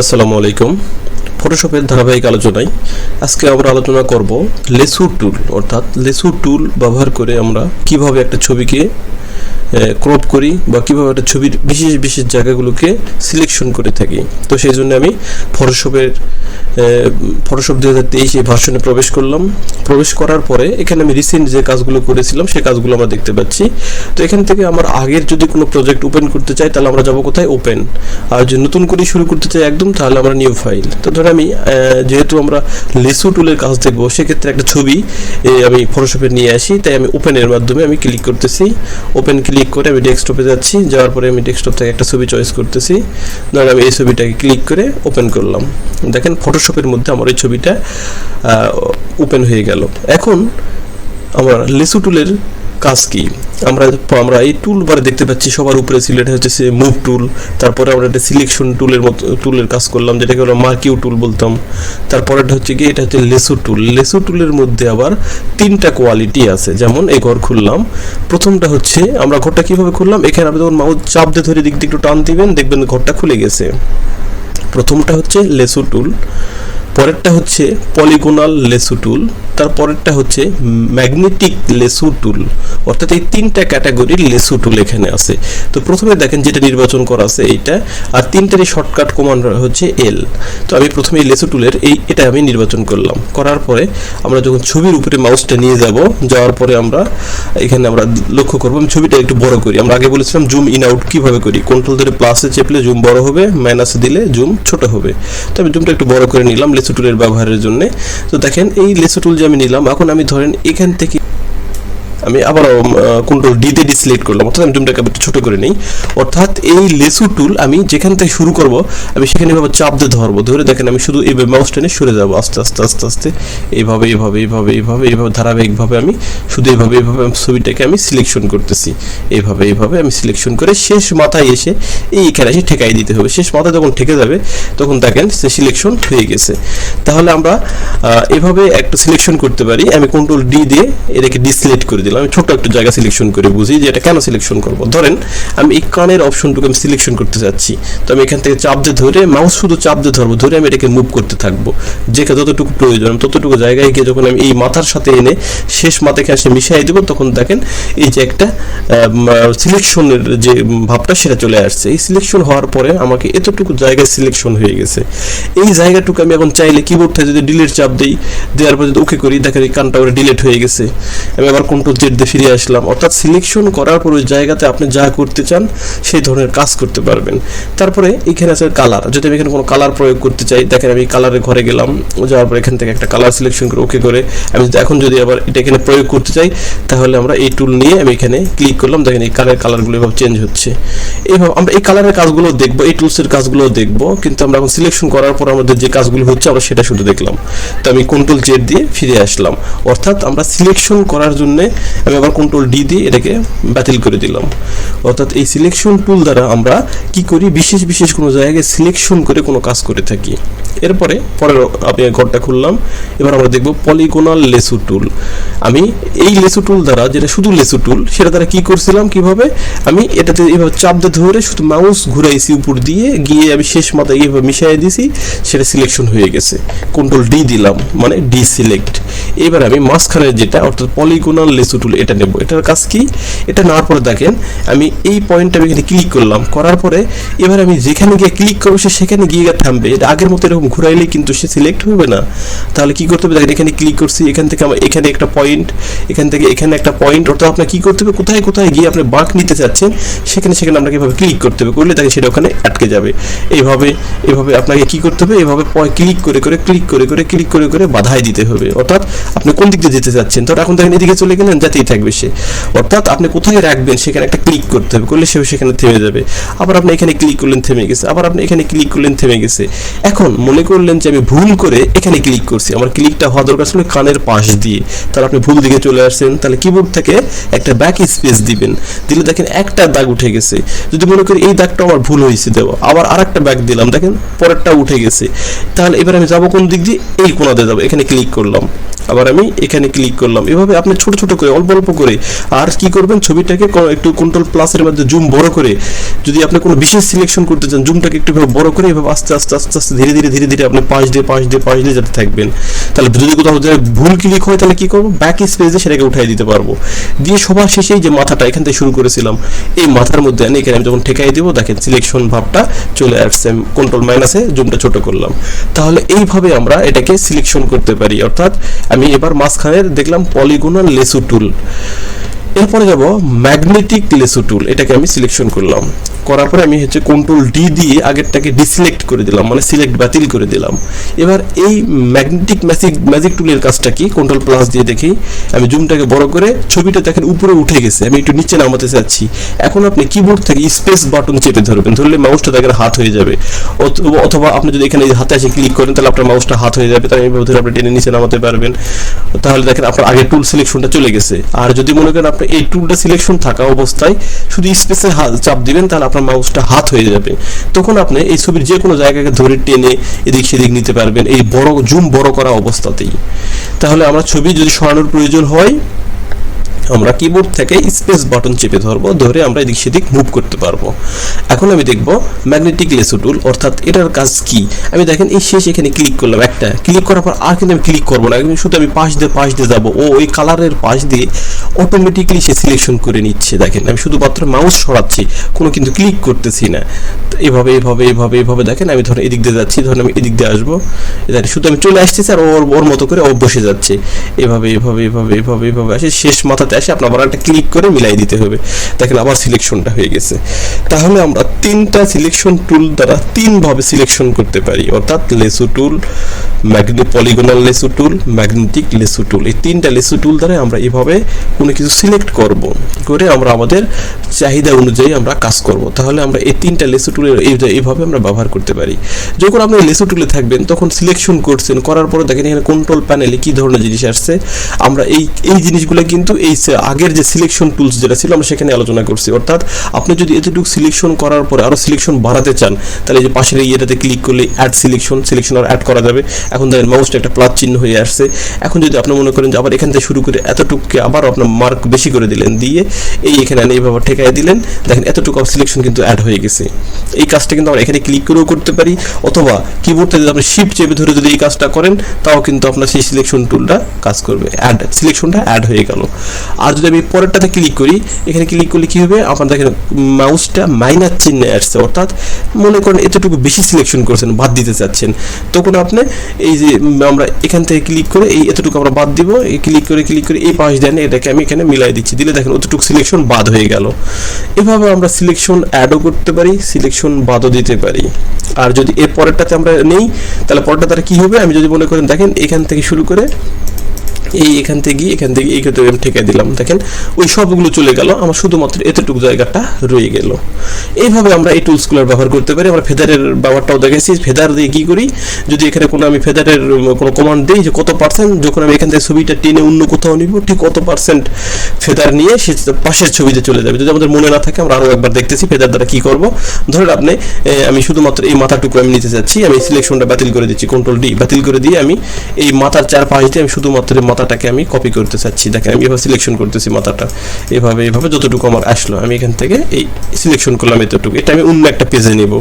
আসসালামু আলাইকুম। ফটোশপের ধারাবাহিক আলোচনায় আজকে আমরা আলোচনা করব লেসু টুল, অর্থাৎ লেসু টুল ব্যবহার করে আমরা কিভাবে একটা ছবিকে ক্রপ করি বা কিভাবে একটা ছবির বিশেষ বিশেষ জায়গাগুলোকে সিলেকশন করে থাকি। তো সেই জন্য আমি ফটোশপ 2023 এই ভার্সনে প্রবেশ করার পরে এখানে আমি রিসেন্ট যে কাজগুলো করেছিলাম সেই কাজগুলো আমরা দেখতে পাচ্ছি। তো এখান থেকে আমার আগের যদি কোনো প্রজেক্ট ওপেন করতে চাই তাহলে আমরা যাব কোথায়, ওপেন। আর যদি নতুন করে শুরু করতে চাই একদম, তাহলে আমরা নিউ ফাইল। তো ধরে আমি যেহেতু আমরা লেসু টুলের কাজ দেখবো, সেক্ষেত্রে একটা ছবি আমি ফটোশপে নিয়ে আসি, তাই আমি ওপেনের মাধ্যমে আমি ক্লিক করতেছি। ওপেন ক্লিক করে আমি ডেস্কটপে যাচ্ছি, যাওয়ার পরে আমি ডেস্কটপ থেকে একটা ছবি চয়েস করতেছি। ধরেন আমি এই ছবিটাকে ক্লিক করে ওপেন করলাম। দেখেন ফটোশপের মধ্যে আমার এই ছবিটা ওপেন হয়ে গেল। এখন আমার লেসু টুলের কাজ কি, আমরা এই টুল বারে দেখতে পাচ্ছি সবার উপরে সিলেক্ট হচ্ছে মুভ টুল। তারপরে আমরা একটা সিলেকশন টুলের কাজ করলাম, যেটাকে আমরা মার্কিউ টুল বলতাম। তারপরেটা হচ্ছে কি, এটা হচ্ছে লেসু টুল। লেসু টুলের মধ্যে আবার 3টা কোয়ালিটি আছে। যেমন এই ঘর খুললাম, প্রথমটা হচ্ছে আমরা ঘরটা কিভাবে খুললাম, এখানে আপনি যখন মাউস চাপ দিয়ে ধরে দিক দিয়ে একটু টান দিবেন, দেখবেন ঘরটা খুলে গেছে। প্রথমটা হচ্ছে লেসু টুল, পরেরটা হচ্ছে পলিগোনাল লেসু টুল, তারপরেরটা হচ্ছে ম্যাগনেটিক লেসু টুল। অর্থাৎ এই 3টা ক্যাটাগরির লেসু টুল এখানে আছে। তো প্রথমে দেখেন যেটা নির্বাচন করা আছে এইটা, আর 3টারই শর্টকাট কমান্ড হচ্ছে এল। তো আমি প্রথমে এই লেসু টুলের এটা আমি নির্বাচন করলাম। করার পরে আমরা যখন ছবির উপরে মাউসটা নিয়ে যাওয়ার পরে আমরা এখানে আমরা লক্ষ্য করবো, আমি ছবিটা একটু বড় করি। আমরা আগে বলেছিলাম জুম ইন আউট কিভাবে করি, কন্ট্রোল ধরে প্লাসে চেপলে জুম বড় হবে, মাইনাসে দিলে জুম ছোট হবে। তো আমি জুমটা একটু বড় করে নিলাম লেসু টুলের ব্যবহারের জন্য। তো দেখেন এই লেসু টুল যে আমি নিলাম, এখন আমি ধরেন এখান থেকে আমি আবার কন্ট্রোল ডি তে ডিসিলেক্ট করলাম, অর্থাৎ আমি জুমটাকে একটু ছোট করে নিই। অর্থাৎ এই লেসু টুল আমি যেখান থেকে শুরু করব, আমি সেখানে এভাবে চাপ দিয়ে ধরে দেখেন আমি শুধু এইভাবে মাউসটা নিয়ে সরে যাবো আস্তে আস্তে আস্তে আস্তে, এইভাবে ধারাবাহিকভাবে আমি শুধু এইভাবে ছবিটাকে আমি সিলেকশন করতেছি। এইভাবে আমি সিলেকশন করে শেষ মাথায় এসে এইখানে এসে ঠেকাই দিতে হবে। শেষ মাথায় যখন ঠেকে যাবে তখন দেখেন সে সিলেকশন হয়ে গেছে। তাহলে আমরা এভাবে একটা সিলেকশন করতে পারি। আমি কন্ট্রোল ডি দিয়ে এটাকে ডিসিলেক্ট করে দিলাম। আমি ছোট একটা জায়গা সিলেকশন করে বুঝি যে এটা কেন সিলেকশন করব। ধরেন আমি এই কানের অপশনটুকু আমি সিলেকশন করতে যাচ্ছি, তো আমি এখান থেকে চাপ দিয়ে ধরে মাউস শুধু চাপ দিয়ে ধরবো, ধরে আমি এটাকে মুভ করতে থাকবো যেখানে যতটুকু প্রয়োজন ততটুকু জায়গায় গিয়ে যখন আমি এই মাথার সাথে এনে শেষ মাথাকে এসে মিশিয়ে দেবো, তখন দেখেন এই যে একটা সিলেকশনের যে ভাবটা সেটা চলে আসছে। এই সিলেকশন হওয়ার পরে আমাকে এতটুকু জায়গায় সিলেকশন হয়ে গেছে। এই জায়গাটুকু আমি এখন চাইলে কিবোর্ড থেকে যদি ডিলিট চাপ দিই, দেওয়ার পর যদি ওকে করি, দেখেন এই কানটা ওরা ডিলিট হয়ে গেছে। আমি আবার কন্ট্রোল জেড দিয়ে ফিরে আসলাম। অর্থাৎ সিলেকশন করার পর ওই জায়গাতে আপনি যা করতে চান সেই ধরনের কাজ করতে পারবেন। তারপরে এখানে আছে কালার। যদি আমি এখানে কোনো কালার প্রয়োগ করতে চাই, দেখেন আমি কালারের ঘরে গেলাম, যাওয়ার পর এখান থেকে একটা কালার সিলেকশন করে ওকে করে আমি এখন যদি আবার এটা এখানে প্রয়োগ করতে চাই, তাহলে আমরা এই টুল নিয়ে আমি এখানে ক্লিক করলাম। দেখেন এই কালারগুলো এভাবে চেঞ্জ হচ্ছে। এইভাবে আমরা এই কালারের কাজগুলো দেখবো, এই টুলসের কাজগুলো দেখবো, কিন্তু আমরা এখন সিলেকশন করার পর আমাদের যে কাজগুলো হচ্ছে আমরা সেটা শুধু দেখলাম। তো আমি কন্ট্রোল জেড দিয়ে ফিরে আসলাম। অর্থাৎ আমরা সিলেকশন করার জন্য আমি আবার কন্ট্রোল ডি দিয়ে এটাকে বাতিল করে দিলাম। অর্থাৎ এই সিলেকশন টুল দ্বারা আমরা কি করি, বিশেষ কোনো জায়গায় সিলেকশন করে কোনো কাজ করে থাকি। এরপরে পরের আমি ঘরটা খুললাম। এবার আমরা দেখব পলিগোনাল লেসু টুল। আমি এই লেসু টুল দ্বারা, যেটা শুধু লেসু টুল, সেটা দ্বারা কি করছিলাম, কিভাবে আমি এটাতে এইভাবে চাপ দিয়ে ধরে শুধু মাউস ঘুরাইছি উপর দিয়ে গিয়ে আমি শেষ মাথায় এইভাবে মিশিয়ে দিছি, সেটা সিলেকশন হয়ে গেছে। কন্ট্রোল ডি দিলাম, মানে ডি সিলেক্ট। এবার আমি মাঝখানের যেটা অর্থাৎ পলিগোনাল লেসু টুল এটা নেব। এটার কাজ কি, এটা নেওয়ার পরে দেখেন আমি এই পয়েন্টটা আমি এখানে ক্লিক করলাম। করার পরে এবার আমি যেখানে গিয়ে ক্লিক করবো সে সেখানে গিয়ে থামবে। এটা আগের মতো এরকম ঘুরাইলে কিন্তু সে সিলেক্ট হবে না। তাহলে কি করতে হবে, দেখেন এখানে ক্লিক করছি, এখান থেকে আমার এখানে একটা পয়েন্ট, এখান থেকে এখানে একটা পয়েন্ট। অর্থাৎ আপনার কি করতে হবে, কোথায় গিয়ে আপনি বাঁক নিতে চাচ্ছেন সেখানে আপনাকে এভাবে ক্লিক করতে হবে। করলে দেখেন সেটা ওখানে আটকে যাবে। এইভাবে আপনাকে কি করতে হবে, এভাবে ক্লিক করে বাধাই দিতে হবে। অর্থাৎ আপনি কোন দিক দিয়ে যেতে চাচ্ছেন, তো এখন দেখেন এদিকে চলে গেলেন, যাতেই থাকবে সে। অর্থাৎ আপনি কোথায় রাখবেন সেখানে একটা ক্লিক করতে হবে, করলে সেখানে থেমে যাবে। আবার আপনি এখানে ক্লিক করলেন, থেমে গেছে। আবার আপনি এখানে ক্লিক করলেন, থেমে গেছে। এখন মনে করলেন যে আমি ভুল করে এখানে ক্লিক করছি, আমার ক্লিকটা হওয়া দরকার ছিল কানের পাশ দিয়ে, তাহলে আপনি ভুল দিকে চলে আসছেন। তাহলে কিবোর্ড থেকে একটা ব্যাক স্পেস দিবেন, দিলে দেখেন একটা দাগ উঠে গেছে। যদি মনে করি এই দাগটা আমার ভুল হয়েছে দেওয়া, আবার আরেকটা ব্যাক দিলাম, দেখেন পরেরটা উঠে গেছে। তাহলে এবার আমি যাবো কোন দিক দিয়ে, এই কোণা দিয়ে যাবো, এখানে ক্লিক করলাম। আবার আমি এখানে ক্লিক করলাম। এভাবে আপনি ছোট ছোট করে অল্প অল্প করে, আর কি করবেন, ছবিটাকে একটু কন্ট্রোল প্লাসের মধ্যে জুম বড় করে, যদি আপনি কোনো বিশেষ সিলেকশন করতে চান জুমটাকে একটু বড় করে এভাবে আস্তে আস্তে আস্তে আস্তে ধীরে ধীরে ধীরে ধীরে আপনি পাশ দিয়ে যেতে থাকবেন। তাহলে যদি কোথাও ভুল ক্লিক হয় তাহলে কি করবো, ব্যাক স্পেসে সেটাকে উঠাই দিতে পারবো। দিয়ে সবার শেষেই যে মাথাটা এখান থেকে শুরু করেছিলাম, এই মাথার মধ্যে আনি এখানে আমি যখন ঠেকাই দিব, দেখেন সিলেকশন ভাবটা চলে আসছে। কন্ট্রোল মাইনাসে জুমটা ছোট করলাম। তাহলে এইভাবে আমরা এটাকে সিলেকশন করতে পারি। অর্থাৎ আমি এবার মাঝখানের দেখলাম পলিগোনাল লেসু টুল, এরপরে যাব ম্যাগনেটিক লেসু টুল, এটাকে আমি সিলেকশন করলাম। করার পরে আমি কন্ট্রোল ডি দিয়ে আগেরটাকে ডিসিলেক্ট করে দিলাম, মানে সিলেক্ট বাতিল করে দিলাম। এবার এই ম্যাগনেটিক ম্যাজিক টুলের কাজটা কি, কন্ট্রোল প্লাস দিয়ে দেখি, আমি জুমটাকে বড় করে ছবিটা দেখেন উপরে উঠে গেছে, আমি একটু নিচে নামাতে চাচ্ছি। এখন আপনি কিবোর্ড থেকে স্পেস বাটন চেপে ধরবেন, ধরলে মাউসটা দেখেন হাত হয়ে যাবে। অথবা আপনি যদি এখানে হাতে এসে ক্লিক করেন তাহলে আপনার মাউসটা হাত হয়ে যাবে, তাই এইভাবে ধরে আপনি টেনে নিচে নামাতে পারবেন। তাহলে দেখেন আপনার আগের টুল সিলেকশনটা চলে গেছে। আর যদি মনে করেন আপনি এই টুলটা সিলেকশন থাকা অবস্থায় শুধু স্পেসে চাপ দিবেন, তাহলে আপনার মাউসটা হাত হয়ে যাবে। তখন আপনি এই ছবির যে কোনো জায়গাকে ধরে টেনে এদিক সেদিক নিতে পারবেন এই বড় জুম বড় করা অবস্থাতেই। তাহলে আমরা ছবি যদি সরানোর প্রয়োজন হয় আমরা কিবোর্ড থেকে স্পেস বাটন চেপে ধরবো, ধরে আমরা এদিক সেদিক মুভ করতে পারবো। এখন আমি দেখব ম্যাগনেটিক লেসু টুল, অর্থাৎ এটার কাজ কি। আমি দেখেন এই শেষ এখানে ক্লিক করলাম, একটা ক্লিক করার পর আর কিন্তু আমি ক্লিক করবো না, শুধু আমি পাশ দিয়ে যাবো, ও ওই কালারের পাশ দিয়ে অটোমেটিকলি সে সিলেকশন করে নিচ্ছে। দেখেন আমি শুধুমাত্র মাউস সরাচ্ছি, কোনো কিন্তু ক্লিক করতেছি না। এভাবে এভাবে এভাবে এভাবে দেখেন আমি ধরেন এদিক দিয়ে যাচ্ছি, ধরেন আমি এদিক দিয়ে আসবো, শুধু আমি চলে আসতেছি আর ওর মতো করে ও বসে যাচ্ছে। এভাবে এভাবে এভাবে এভাবে এভাবে আসে, শেষ মাথাতে আসে আপনার আবার একটা ক্লিক করে মিলাই দিতে হবে। দেখেন আবার সিলেকশনটা হয়ে গেছে। তাহলে আমরা তিনটা সিলেকশন টুল দ্বারা তিনভাবে সিলেকশন করতে পারি, অর্থাৎ লেসু টুল, পলিগোনাল লেসু টুল, ম্যাগনেটিক লেসু টুল। এই তিনটা লেসু টুল দ্বারা আমরা এভাবে কোনো কিছু সিলেক্ট করব, করে আমরা আমাদের চাহিদা অনুযায়ী আমরা কাজ করব। তাহলে আমরা এই তিনটা লেসু টুলের এইভাবে আমরা ব্যবহার করতে পারি। যখন আপনি লেসু টুলে থাকবেন তখন সিলেকশন করছেন, করার পরে দেখেন এখানে কন্ট্রোল প্যানেলে কি ধরনের জিনিস আসছে। আমরা এই জিনিসগুলো কিন্তু এই আগের যে সিলেকশন টুলস যেটা ছিল আমরা সেখানে আলোচনা করছি। অর্থাৎ আপনি যদি এতটুকু সিলেকশন করার পরে আরো সিলেকশন বাড়াতে চান, তাহলে যে পাশের ইয়েটাতে ক্লিক করলে অ্যাড সিলেকশন আর অ্যাড করা যাবে। এখন দেখেন মাউসটা একটা প্লাস চিহ্ন হয়ে আসছে। এখন যদি আপনি মনে করেন যে আবার এখান থেকে শুরু করে এতটুকুকে আবার আপনার মার্ক বেশি করে দিলেন, দিয়ে এখানে এইভাবে ঠেকাই দিলেন, দেখেন এতটুকু সিলেকশন কিন্তু অ্যাড হয়ে গেছে। এই কাজটা কিন্তু আমরা এখানে ক্লিক করেও করতে পারি, অথবা কিবোর্ডে যদি আপনি শিফট চেপে ধরে যদি এই কাজটা করেন তাও কিন্তু আপনার সেই সিলেকশন টুলটা কাজ করবে, সিলেকশনটা অ্যাড হয়ে গেল। আর যদি আমি পরেরটাতে ক্লিক করি, এখানে ক্লিক করলে কি হবে, আপনার দেখেন মাউসটা মাইনাস চিহ্নে আসছে। অর্থাৎ মনে করেন এতটুকু বেশি সিলেকশন করছেন, বাদ দিতে চাচ্ছেন, তখন আপনি এই যে আমরা এখান থেকে ক্লিক করে এই এতটুকু আমরা বাদ দিব, এই ক্লিক করে এই পাশ দেন, এটাকে আমি এখানে মিলাই দিচ্ছি, দিলে দেখেন অতটুকু সিলেকশন বাদ হয়ে গেল। এভাবে আমরা সিলেকশন অ্যাডও করতে পারি, সিলেকশন বাদও দিতে পারি। আর যদি এর পরেরটাতে আমরা নেই, তাহলে পরেরটা তারা কি হবে, আমি যদি মনে করেন দেখেন এখান থেকে শুরু করে এখান থেকে এই ক্ষেত্রে আমি ঠেকে দিলাম, দেখেন ওই সবগুলো চলে গেল, আমার শুধুমাত্র এতটুকু জায়গাটা রয়ে গেল। এইভাবে আমরা এই টুলসগুলোর ব্যবহার করতে পারি। আমরা ফেদারের ব্যবহারটাও দেখেছি, ফেদার দিয়ে কি করি, যদি এখানে কোনো আমি ফেদারের কোনো কমান্ড দিই যে কত পার্সেন্ট, যখন আমি এখান থেকে ছবিটা টেনে অন্য কোথাও নিব, ঠিক কত পার্সেন্ট ফেদার নিয়ে সে পাশের ছবিতে চলে যাবে। যদি আমাদের মনে না থাকে আমরা আরও একবার দেখতেছি ফেদার দ্বারা কি করব। ধরেন আপনি আমি শুধুমাত্র এই মাথাটুকু আমি নিতে চাচ্ছি, আমি সিলেকশনটা বাতিল করে দিচ্ছি, কন্ট্রোল ডি বাতিল করে দিয়ে আমি এই মাথার চারপাশ দিয়ে আমি শুধুমাত্র মাথাটাকে আমি কপি করতে চাচ্ছি। দেখেন আমি এভাবে সিলেকশন করতেছি মাথাটা, এভাবে যতটুকু আমার আসলো আমি এখান থেকে এই সিলেকশন করলাম এতটুকু, এটা আমি অন্য একটা পেজে নেব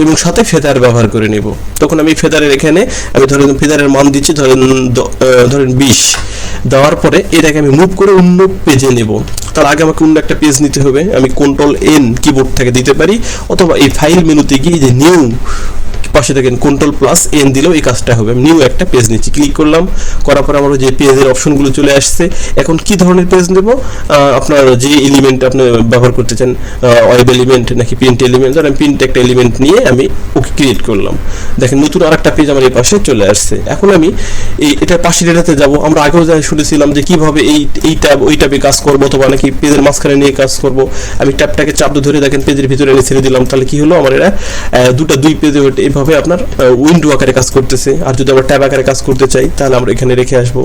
এবং সাথে ফেদার ব্যবহার করে নেব। তখন আমি ফেদারের এখানে আমি ধরেন ফেদারের মান দিচ্ছি ধরেন 20, দেওয়ার পরে এটাকে আমি মুভ করে অন্য পেজে নেব। তার আগে আমাকে অন্য একটা পেজ নিতে হবে, আমি কন্ট্রোল এন কিবোর্ড থেকে দিতে পারি, অথবা এই ফাইল মেনুতে গিয়ে যে নিউ পাশে দেখেন কন্ট্রোল প্লাস এন দিলেও এই কাজটা হবে। আমি নিউ একটা পেজ নিচ্ছি, ক্লিক করলাম, করার পর আমার যে পেজের অপশনগুলো চলে আসছে। এখন কি ধরনের পেজ নেব, আপনার যে এলিমেন্ট আপনি ব্যবহার করতে চান, ওয়েব এলিমেন্ট নাকি প্রিন্ট এলিমেন্ট, ধরেন প্রিন্ট একটা এলিমেন্ট নিয়ে আমি ওকে ক্রিয়েট করলাম। দেখেন নতুন আরেকটা পেজ আমার এই পাশে চলে আসছে। এখন আমি এটার পাশের এটাতে যাব। আমরা আগেও শুনেছিলাম যে কিভাবে এই ট্যাব ওই ট্যাবে কাজ করবো, অথবা নাকি পেজের মাঝখানে নিয়ে কাজ করব। আমি ট্যাবটাকে চাপ ধরে দেখেন পেজের ভিতরে এনে ছেড়ে দিলাম, তাহলে কি হলো, আমার এরা দুই পেজে এইভাবে এইভাবে আপনার উইন্ডো আকারে কাজ করতেছে। আর যদি আমরা ট্যাব আকারে কাজ করতে চাই তাহলে আমরা এখানে রেখে আসবো।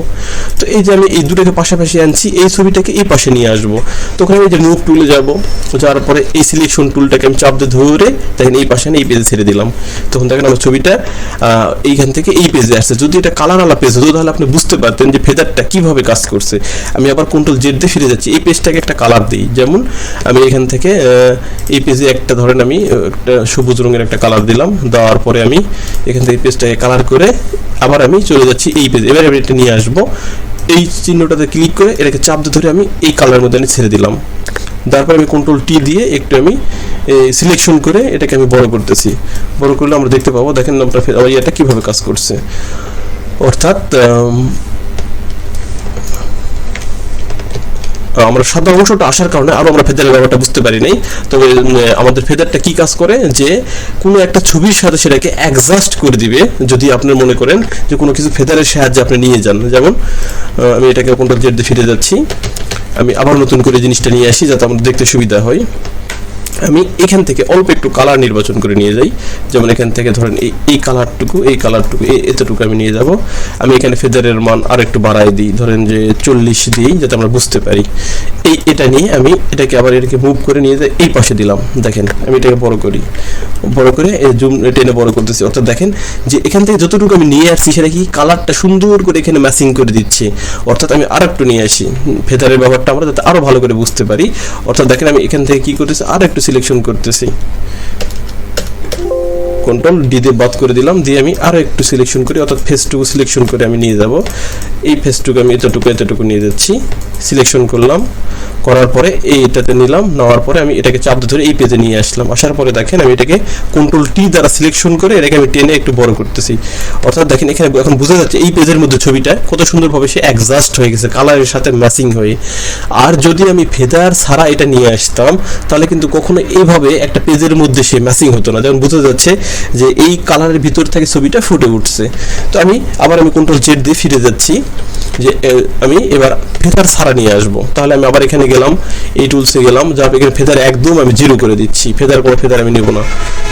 তো এই যে আমি এই দুটোকে পাশাপাশি আনছি, এই ছবিটাকে এই পাশে নিয়ে আসবো। তখন আমি যে মুভ টুলে যাব, যাওয়ার পরে এই সিলেকশন টুলটাকে আমি চাপ দিয়ে ধরে দেখেন এই পাশে এই পেজে ছেড়ে দিলাম। তখন দেখেন আমার ছবিটা এইখান থেকে এই পেজে আসছে। যদি এটা কালার আলা পেজ হতো তাহলে আপনি বুঝতে পারতেন যে ফেদারটা কিভাবে কাজ করছে। আমি আবার কন্ট্রোল জেড দিয়ে ফিরে যাচ্ছি, এই পেজটাকে একটা কালার দিই। যেমন আমি এখান থেকে এই পেজে একটা ধরেন আমি একটা সবুজ রঙের একটা কালার দিলাম, দেওয়ার পরে আমি এখান থেকে পেজটাকে কালার করে আবার আমি চলে যাচ্ছি এই পেজ। এবার আমি এটা নিয়ে আসবো, এই চিহ্নটাতে ক্লিক করে এটাকে চাপ দিয়ে ধরে আমি এই কালারের মধ্যে ছেড়ে দিলাম। তারপর আমি কন্ট্রোল টি দিয়ে একটু আমি সিলেকশন করে এটাকে আমি বড় করতেছি। বড় করলে আমরা দেখতে পাবো, দেখেন আমরা এটা কিভাবে কাজ করছে। অর্থাৎ আমরা সাদা অংশটা আসার কারণে আরো আমরা ফেদারের ব্যাপারটা বুঝতে পারি নাই। তবে আমাদের ফেদারটা কি কাজ করে, যে কোনো একটা ছবির সাথে সেটাকে অ্যাডজাস্ট করে দিবে। যদি আপনি মনে করেন যে কোনো কিছু ফেদারের সাহায্যে আপনি নিয়ে যান, যেমন আমি এটাকে কন্ট্রোল জেড দিয়ে ফিরে যাচ্ছি, আমি আবার নতুন করে জিনিসটা নিয়ে আসি যাতে আমাদের দেখতে সুবিধা হয়। আমি এখান থেকে অল্প একটু কালার নির্বাচন করে নিয়ে যাই। যেমন এখান থেকে ধরেন এই কালারটুকু এতটুকু আমি নিয়ে যাব। আমি এখানে ফেদারের মান আর একটু বাড়াই দিই, ধরেন যে 40 দিই যাতে আমরা বুঝতে পারি। এটা নিয়ে আমি এটাকে আবার এটাকে মুভ করে নিয়ে যাই, এই পাশে দিলাম। দেখেন আমি এটাকে বড় করে জুম টেনে বড় করতেছি। অর্থাৎ দেখেন যে এখান থেকে যতটুকু আমি নিয়ে আসছি সেটা কি কালারটা সুন্দর করে এখানে ম্যাচিং করে দিচ্ছে। অর্থাৎ আমি আর একটু নিয়ে আসি, ফেদারের ব্যাপারটা আমরা যাতে আরো ভালো করে বুঝতে পারি। অর্থাৎ দেখেন আমি এখান থেকে কি করতেছি, আর একটু সিলেকশন করতেছি, কন্ট্রোল ডি দিয়ে বাদ করে দিলাম, দিয়ে আমি আরো একটু সিলেকশন করি। অর্থাৎ ফেসটুকু সিলেকশন করে আমি নিয়ে যাব। এই ফেসটুকু আমি এতটুকু নিয়ে যাচ্ছি, সিলেকশন করলাম, করার পরে এইটাতে নিলাম, নেওয়ার পরে আমি এটাকে চাপ ধরে এই পেজে নিয়ে আসলাম। আসার পরে দেখেন আমি এটাকে কন্ট্রোল টি দ্বারা সিলেকশন করে এটাকে আমি টেনে একটু বড় করতেছি। অর্থাৎ দেখেন এখানে এখন বোঝা যাচ্ছে এই পেজের মধ্যে ছবিটা কত সুন্দরভাবে সে অ্যাডজাস্ট হয়ে গেছে কালারের সাথে ম্যাচিং হয়ে। আর যদি আমি ফেদার ছাড়া এটা নিয়ে আসতাম তাহলে কিন্তু কখনো এইভাবে একটা পেজের মধ্যে সে ম্যাচিং হতো না। যেমন বোঝা যাচ্ছে যে এই কালারের ভিতর থেকে ছবিটা ফুটে উঠছে। তো আমি কন্ট্রোল জেড দিয়ে ফিরে যাচ্ছি, যে আমি এবার ফেদার ছাড়া নিয়ে আসবো। তাহলে আমি আবার এখানে গেলাম, এই টুলসে গেলাম, যার এখানে ফেদার একদম আমি 0 করে দিচ্ছি। কোনো ফেদার আমি নেব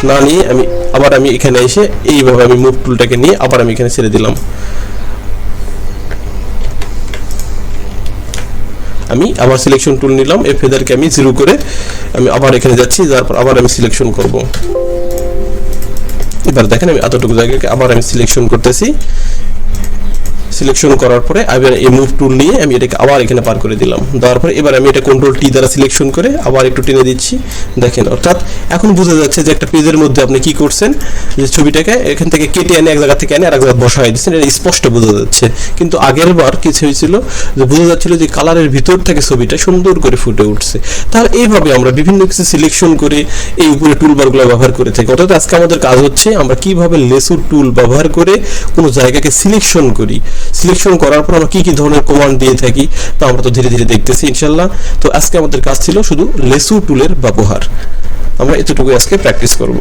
না নিয়ে আমি এখানে এসে এইভাবে আমি মুভ টুলটাকে নিয়ে আবার আমি এখানে ছেড়ে দিলাম। আমি আবার সিলেকশন টুল নিলাম, এই ফেদারকে আমি 0 করে আমি আবার এখানে যাচ্ছি, তারপর আবার আমি সিলেকশন করব। এবার দেখেন আমি এতটুকু জায়গাকে আবার আমি সিলেকশন করতেছি। সিলেকশন করার পরে আবার এই মুভ টুল নিয়ে আমি এটাকে আবার এখানে পার করে দিলাম। দেওয়ার পরে এবার আমি এটা কন্ট্রোল টি দ্বারা সিলেকশন করে আবার একটু টেনে দিচ্ছি। দেখেন অর্থাৎ এখন বোঝা যাচ্ছে যে একটা পেজের মধ্যে আপনি কি করছেন, যে ছবিটাকে এখান থেকে কেটে এনে এক জায়গা থেকে এনে আরেক জায়গায় বসাই দিচ্ছেন, এটা স্পষ্ট বোঝা যাচ্ছে। কিন্তু আগের বার কিছু হয়েছিল যে বোঝা যাচ্ছিল যে কালারের ভিতর থেকে ছবিটা সুন্দর করে ফুটে উঠছে। তাহলে এইভাবে আমরা বিভিন্ন কিছু সিলেকশন করে এই উপরে টুলবারগুলো ব্যবহার করে থাকি। অর্থাৎ আজকে আমাদের কাজ হচ্ছে আমরা কিভাবে লেসুর টুল ব্যবহার করে কোনো জায়গাকে সিলেকশন করি। সিলেকশন করার পর আমরা কি ধরনের কমান্ড দিয়ে থাকি তা আমরা তো ধীরে ধীরে দেখতেছি ইনশাআল্লাহ। তো আজকে আমাদের কাজ ছিল শুধু লেসু টুলের ব্যবহার। আমরা এতটুকু আজকে প্র্যাকটিস করব।